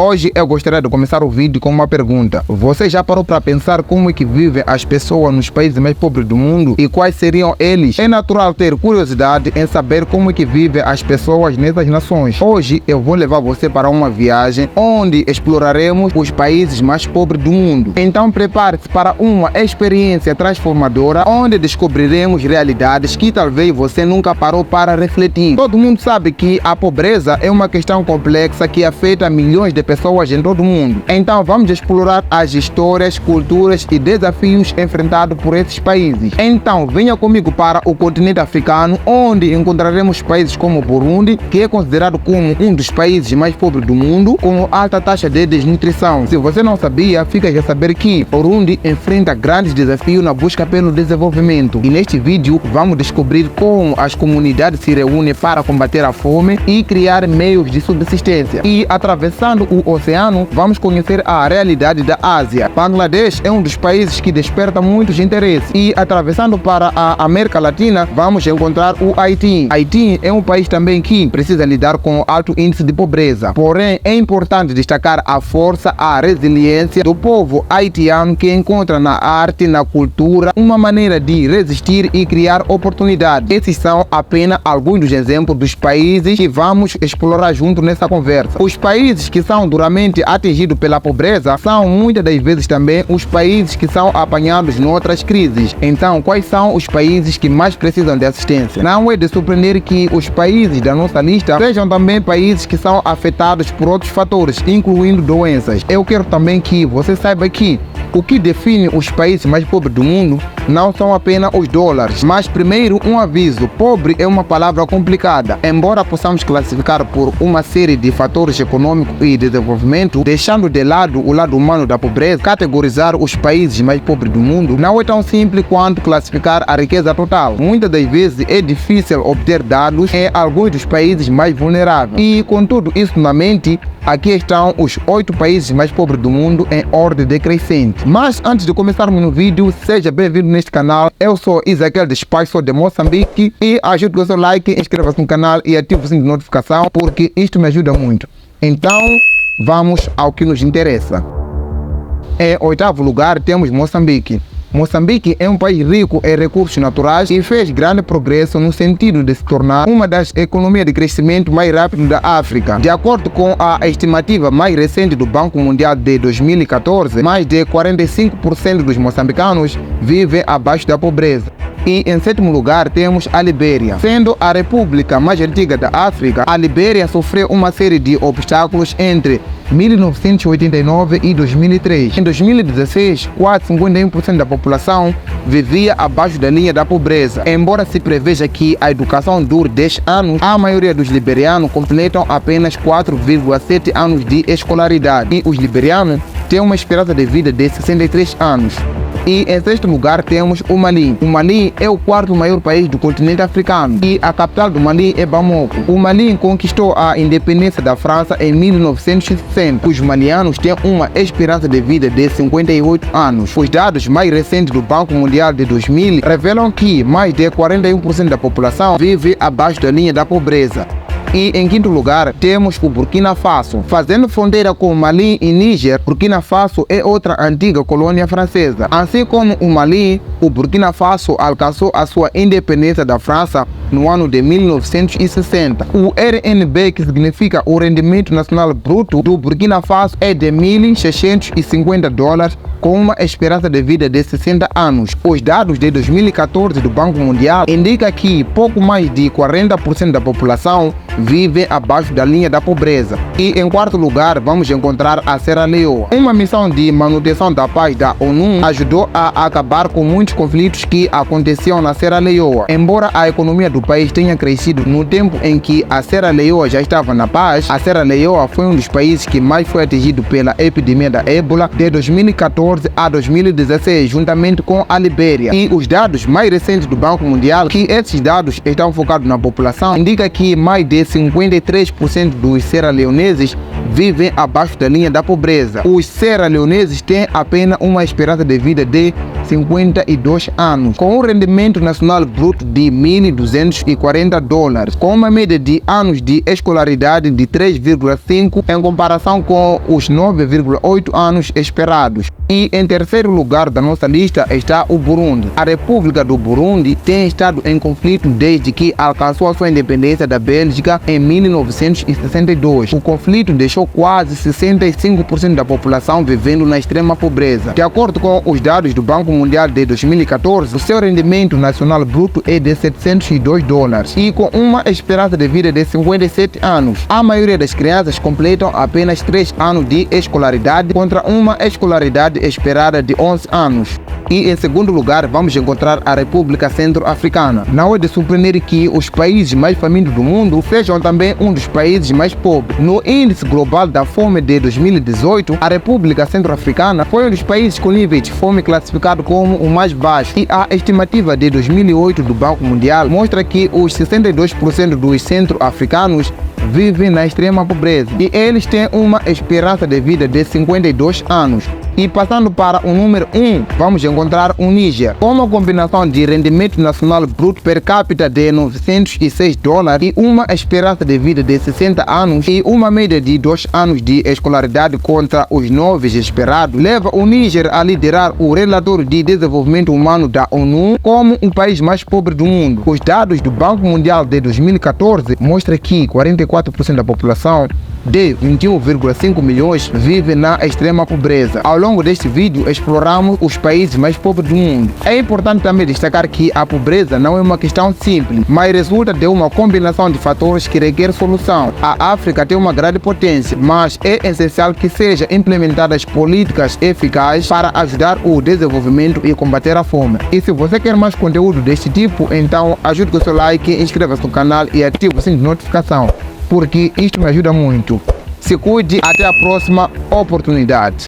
Hoje eu gostaria de começar o vídeo com uma pergunta. Você já parou para pensar como é que vivem as pessoas nos países mais pobres do mundo e quais seriam eles? É natural ter curiosidade em saber como é que vivem as pessoas nessas nações. Hoje eu vou levar você para uma viagem onde exploraremos os países mais pobres do mundo. Então prepare-se para uma experiência transformadora onde descobriremos realidades que talvez você nunca parou para refletir. Todo mundo sabe que a pobreza é uma questão complexa que afeta milhões de pessoas em todo o mundo. Então vamos explorar as histórias, culturas e desafios enfrentados por esses países. Então venha comigo para o continente africano, onde encontraremos países como Burundi, que é considerado como um dos países mais pobres do mundo, com alta taxa de desnutrição. Se você não sabia, fica a saber que Burundi enfrenta grandes desafios na busca pelo desenvolvimento. E neste vídeo vamos descobrir como as comunidades se reúnem para combater a fome e criar meios de subsistência. E atravessando o oceano, vamos conhecer a realidade da Ásia. Bangladesh é um dos países que desperta muitos interesses. E atravessando para a América Latina, vamos encontrar o Haiti. Haiti é um país também que precisa lidar com alto índice de pobreza. Porém, é importante destacar a força, a resiliência do povo haitiano, que encontra na arte, na cultura, uma maneira de resistir e criar oportunidades. Esses são apenas alguns dos exemplos dos países que vamos explorar junto nessa conversa. Os países que são duramente atingidos pela pobreza são muitas das vezes também os países que são apanhados em outras crises. Então, quais são os países que mais precisam de assistência? Não é de surpreender que os países da nossa lista sejam também países que são afetados por outros fatores, incluindo doenças. Eu quero também que você saiba que o que define os países mais pobres do mundo não são apenas os dólares. Mas primeiro, um aviso: pobre é uma palavra complicada. Embora possamos classificar por uma série de fatores econômicos e desenvolvimento, deixando de lado o lado humano da pobreza, categorizar os países mais pobres do mundo não é tão simples quanto classificar a riqueza total. Muitas das vezes é difícil obter dados em alguns dos países mais vulneráveis. E com tudo isso na mente, aqui estão os 8 países mais pobres do mundo em ordem decrescente. Mas antes de começarmos no vídeo, seja bem-vindo neste canal. Eu sou Ezequiel de Spy, sou de Moçambique, e ajude com o seu like, inscreva-se no canal e ative o sininho de notificação, porque isto me ajuda muito. Então, vamos ao que nos interessa. Em 8º lugar, temos Moçambique. Moçambique é um país rico em recursos naturais e fez grande progresso no sentido de se tornar uma das economias de crescimento mais rápido da África. De acordo com a estimativa mais recente do Banco Mundial de 2014, mais de 45% dos moçambicanos vivem abaixo da pobreza. E em 7º lugar temos a Libéria. Sendo a república mais antiga da África, a Libéria sofreu uma série de obstáculos entre 1989 e 2003. Em 2016, quase 51% da população vivia abaixo da linha da pobreza. Embora se preveja que a educação dure 10 anos, a maioria dos liberianos completam apenas 4,7 anos de escolaridade. E os liberianos têm uma esperança de vida de 63 anos. E em 6º lugar temos o Mali. O Mali é o 4º maior país do continente africano e a capital do Mali é Bamako. O Mali conquistou a independência da França em 1960. Os malianos têm uma esperança de vida de 58 anos. Os dados mais recentes do Banco Mundial de 2000 revelam que mais de 41% da população vive abaixo da linha da pobreza. E em 5º lugar temos o Burkina Faso. Fazendo fronteira com Mali e Níger, Burkina Faso é outra antiga colônia francesa. Assim como o Mali, o Burkina Faso alcançou a sua independência da França no ano de 1960. O RNB, que significa o rendimento nacional bruto do Burkina Faso, é de $1.650, com uma esperança de vida de 60 anos. Os dados de 2014 do Banco Mundial indicam que pouco mais de 40% da população vive abaixo da linha da pobreza. E em 4º lugar vamos encontrar a Serra Leoa. Uma missão de manutenção da paz da ONU ajudou a acabar com muitos conflitos que aconteciam na Serra Leoa. Embora a economia do país tenha crescido no tempo em que a Serra Leoa já estava na paz, a Serra Leoa foi um dos países que mais foi atingido pela epidemia da ébola de 2014 a 2016, juntamente com a Libéria. E os dados mais recentes do Banco Mundial, que esses dados estão focados na população, indica que mais de 53% dos serraleoneses vivem abaixo da linha da pobreza. Os serra-leoneses têm apenas uma esperança de vida de 52 anos, com um rendimento nacional bruto de $1.240, com uma média de anos de escolaridade de 3,5 em comparação com os 9,8 anos esperados. E em terceiro lugar da nossa lista está o Burundi. A República do Burundi tem estado em conflito desde que alcançou a sua independência da Bélgica em 1962. O conflito deixou quase 65% da população vivendo na extrema pobreza. De acordo com os dados do Banco Mundial de 2014, o seu rendimento nacional bruto é de $702 e com uma esperança de vida de 57 anos. A maioria das crianças completam apenas 3 anos de escolaridade contra uma escolaridade esperada de 11 anos. E em segundo lugar vamos encontrar a República Centro-Africana. Não é de surpreender que os países mais famintos do mundo sejam também um dos países mais pobres. No Índice Global da Fome de 2018, a República Centro-Africana foi um dos países com nível de fome classificado como o mais baixo. E a estimativa de 2008 do Banco Mundial mostra que os 62% dos centro-africanos vivem na extrema pobreza e eles têm uma esperança de vida de 52 anos. E passando para o número 1, vamos encontrar o Níger, com uma combinação de rendimento nacional bruto per capita de $906 e uma esperança de vida de 60 anos e uma média de 2 anos de escolaridade contra os 9 esperados, leva o Níger a liderar o relatório de desenvolvimento humano da ONU como o país mais pobre do mundo. Os dados do Banco Mundial de 2014 mostram que 44% da população de 21,5 milhões vive na extrema pobreza. Ao longo deste vídeo exploramos os países mais pobres do mundo. É importante também destacar que a pobreza não é uma questão simples, mas resulta de uma combinação de fatores que requer solução. A África tem uma grande potência, mas é essencial que sejam implementadas políticas eficazes para ajudar o desenvolvimento e combater a fome. E se você quer mais conteúdo deste tipo, então ajude com o seu like, inscreva-se no canal e ative o sininho de notificação, porque isto me ajuda muito. Se cuide, até a próxima oportunidade.